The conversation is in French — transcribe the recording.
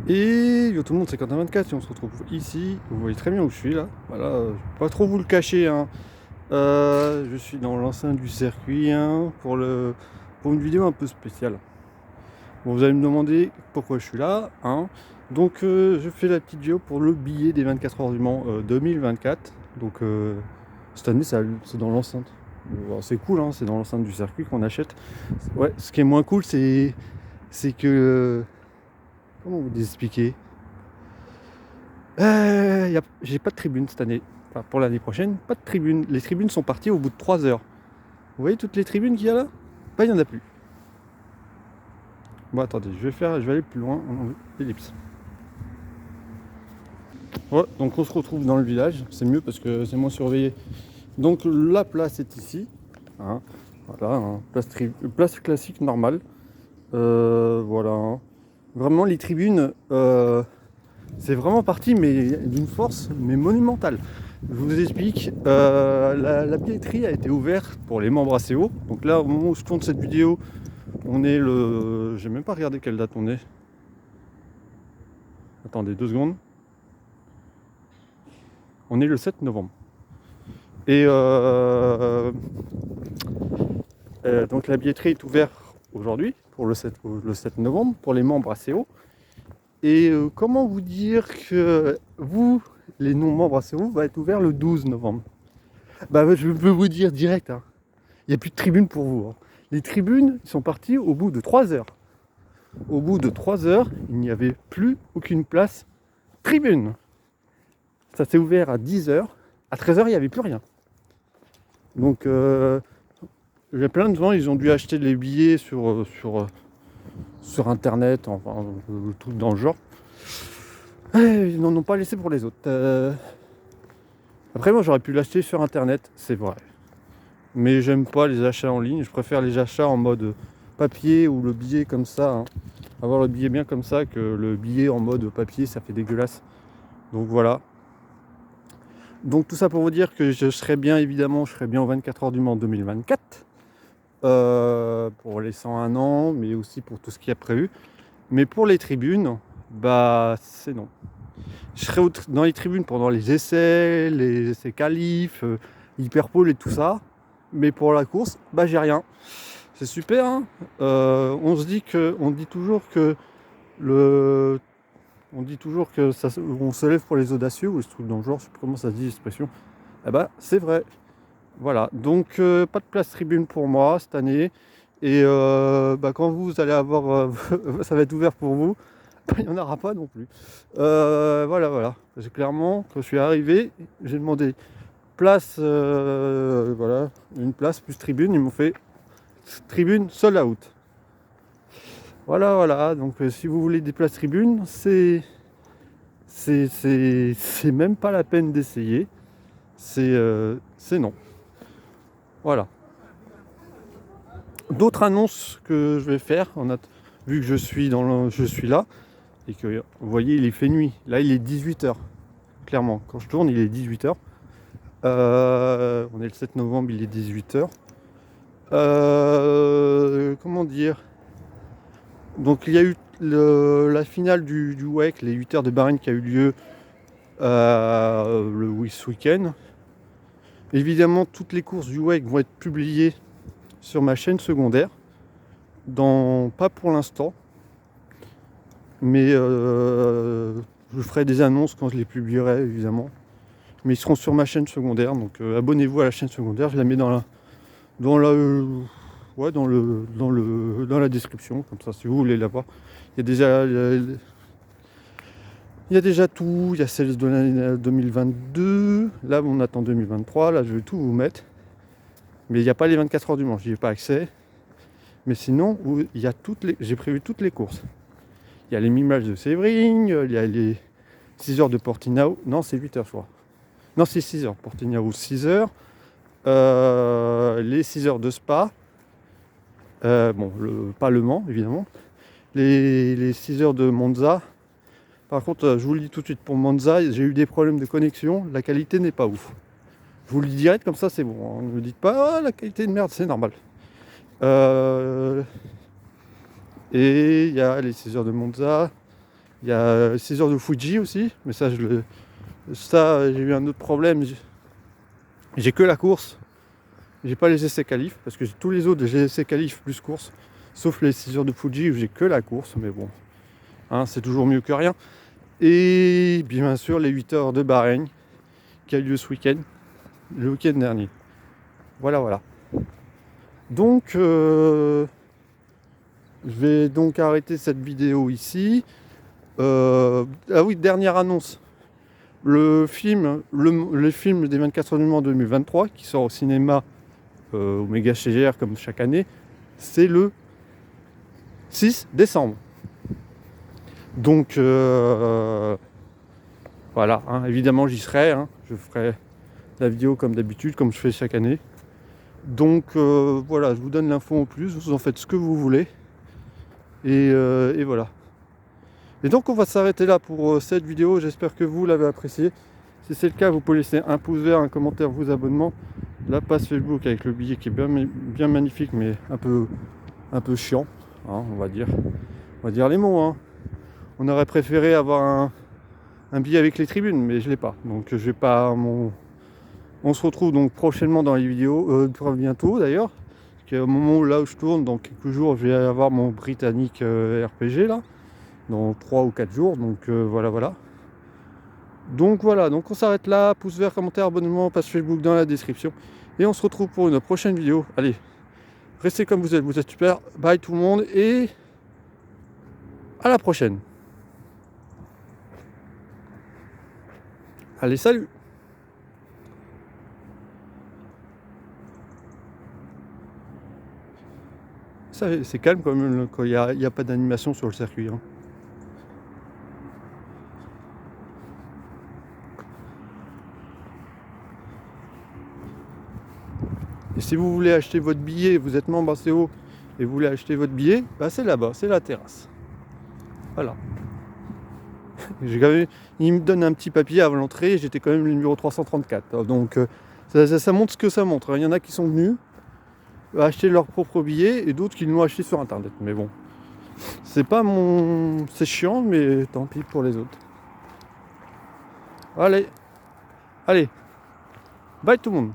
Et yo tout le monde, c'est Quentin 24 et on se retrouve ici. Vous voyez très bien où je suis là. Voilà, je vais pas trop vous le cacher, hein. Je suis dans l'enceinte du circuit, hein, pour une vidéo un peu spéciale. Bon, vous allez me demander pourquoi je suis là, hein. Donc je fais la petite vidéo pour le billet des 24 heures du Mans 2024. Donc cette année c'est dans l'enceinte. Bon, c'est cool, hein, c'est dans l'enceinte du circuit qu'on achète. Ouais, ce qui est moins cool, c'est que comment vous expliquer? J'ai pas de tribune cette année. Enfin, pour l'année prochaine, pas de tribune. Les tribunes sont parties au bout de 3 heures. Vous voyez toutes les tribunes qu'il y a là? Bah, il n'y en a plus. Bon, attendez, je vais aller plus loin en ellipse. Ouais, donc on se retrouve dans le village. C'est mieux parce que c'est moins surveillé. Donc la place est ici. Hein. Voilà, hein. Place classique normale. Voilà. Hein. Vraiment, les tribunes, c'est vraiment parti, mais d'une force mais monumentale. Je vous explique, la billetterie a été ouverte pour les membres ACO. Donc là, au moment où je tourne cette vidéo, on est le... J'ai même pas regardé quelle date on est. Attendez 2 secondes. On est le 7 novembre. Et donc la billetterie est ouverte aujourd'hui, pour le 7 novembre, pour les membres ACO. Et comment vous dire que vous, les non-membres ACO, va être ouvert le 12 novembre. Bah je peux vous dire direct, hein. Il n'y a plus de tribunes pour vous. Hein. Les tribunes sont parties au bout de 3 heures. Au bout de 3 heures, il n'y avait plus aucune place tribune. Ça s'est ouvert à 10 heures. À 13 heures, il n'y avait plus rien. Donc, il y a plein de gens, ils ont dû acheter les billets sur Internet, enfin, tout dans le genre. Et ils n'en ont pas laissé pour les autres. Après, moi, j'aurais pu l'acheter sur Internet, c'est vrai. Mais j'aime pas les achats en ligne. Je préfère les achats en mode papier ou le billet comme ça. Hein. Avoir le billet bien comme ça que le billet en mode papier, ça fait dégueulasse. Donc voilà. Donc tout ça pour vous dire que je serai bien aux 24 heures du Mans 2024. Pour les 101 ans, mais aussi pour tout ce qu'il y a prévu. Mais pour les tribunes, bah c'est non. Je serai dans les tribunes pendant les essais qualifs, hyperpole et tout ça. Mais pour la course, bah j'ai rien. C'est super, hein. On dit toujours que le, on dit toujours que ça, on se lève pour les audacieux ou ce truc dans le genre, je sais pas comment ça se dit l'expression. Eh bah c'est vrai. Voilà. Donc pas de place tribune pour moi cette année. Et bah, quand vous allez avoir, ça va être ouvert pour vous, bah, il n'y en aura pas non plus. Voilà. Parce que clairement, quand je suis arrivé, j'ai demandé place, voilà, une place plus tribune. Ils m'ont fait tribune sold out. Voilà. Donc si vous voulez des places tribunes, c'est même pas la peine d'essayer. C'est non. Voilà. D'autres annonces que je vais faire, vu que je suis là, et que vous voyez, il fait nuit. Là, il est 18 h. Clairement, quand je tourne, il est 18 h. On est le 7 novembre, il est 18 h. Comment dire? Donc, il y a eu la finale du WEC, les 8 heures de Bahreïn qui a eu lieu ce week-end. Évidemment, toutes les courses du WEC vont être publiées sur ma chaîne secondaire. Pas pour l'instant, mais je ferai des annonces quand je les publierai évidemment. Mais ils seront sur ma chaîne secondaire, donc abonnez-vous à la chaîne secondaire. Je la mets dans la description, comme ça si vous voulez la voir. Il y a déjà tout. Il y a celle de l'année 2022. Là, on attend 2023. Là, je vais tout vous mettre. Mais il n'y a pas les 24 heures du Mans, j'y ai pas accès. Mais sinon, j'ai prévu toutes les courses. Il y a les Mimages de Séverine, il y a les 6 heures de Portimao. Non, c'est 8 heures, je crois. Non, c'est 6 heures. Portimao, 6 heures. Les 6 heures de Spa. Pas Le Mans, évidemment. Les 6 heures de Monza. Par contre, je vous le dis tout de suite, pour Monza, j'ai eu des problèmes de connexion. La qualité n'est pas ouf. Je vous le dis direct, comme ça, c'est bon. Hein. Ne me dites pas, la qualité de merde, c'est normal. Et il y a les 6 heures de Monza. Il y a 6 heures de Fuji aussi, mais ça, j'ai eu un autre problème. J'ai que la course, j'ai pas les essais qualifs, parce que tous les autres, j'ai les essais qualifs plus course, sauf les 6 heures de Fuji où j'ai que la course, mais bon, hein, c'est toujours mieux que rien. Et bien sûr, les 8 heures de Bahreïn qui a eu lieu ce week-end, le week-end dernier. Voilà. Donc, je vais donc arrêter cette vidéo ici. Ah oui, dernière annonce. Le film des 24 heures du Mans 2023 qui sort au cinéma au Méga CGR comme chaque année, c'est le 6 décembre. Donc voilà, hein, évidemment j'y serai, hein, je ferai la vidéo comme d'habitude, comme je fais chaque année. Donc voilà, je vous donne l'info en plus, vous en faites ce que vous voulez. Et voilà. Et donc on va s'arrêter là pour cette vidéo, j'espère que vous l'avez appréciée. Si c'est le cas, vous pouvez laisser un pouce vert, un commentaire, vos abonnements. La page Facebook avec le billet qui est bien magnifique, mais un peu chiant, hein, on va dire les mots. Hein. On aurait préféré avoir un billet avec les tribunes, mais je l'ai pas. Donc je vais pas. On se retrouve donc prochainement dans les vidéos, bientôt d'ailleurs. Au moment où je tourne, dans quelques jours, je vais avoir mon Britannique RPG là, dans 3 ou 4 jours. Donc voilà. Donc voilà, donc on s'arrête là, pouce vert, commentaire, abonnement, page Facebook dans la description. Et on se retrouve pour une prochaine vidéo. Allez, restez comme vous êtes super. Bye tout le monde et à la prochaine. Allez, salut. Ça, c'est calme quand même quand il n'y a pas d'animation sur le circuit. Hein. Et si vous voulez acheter votre billet, vous êtes membre ACO et vous voulez acheter votre billet, bah c'est là-bas, c'est la terrasse. Voilà. Il me donne un petit papier avant l'entrée, j'étais quand même le numéro 334. Donc ça montre ce que ça montre. Il y en a qui sont venus acheter leur propre billet et d'autres qui l'ont acheté sur internet. Mais bon, c'est chiant, mais tant pis pour les autres. Allez, bye tout le monde.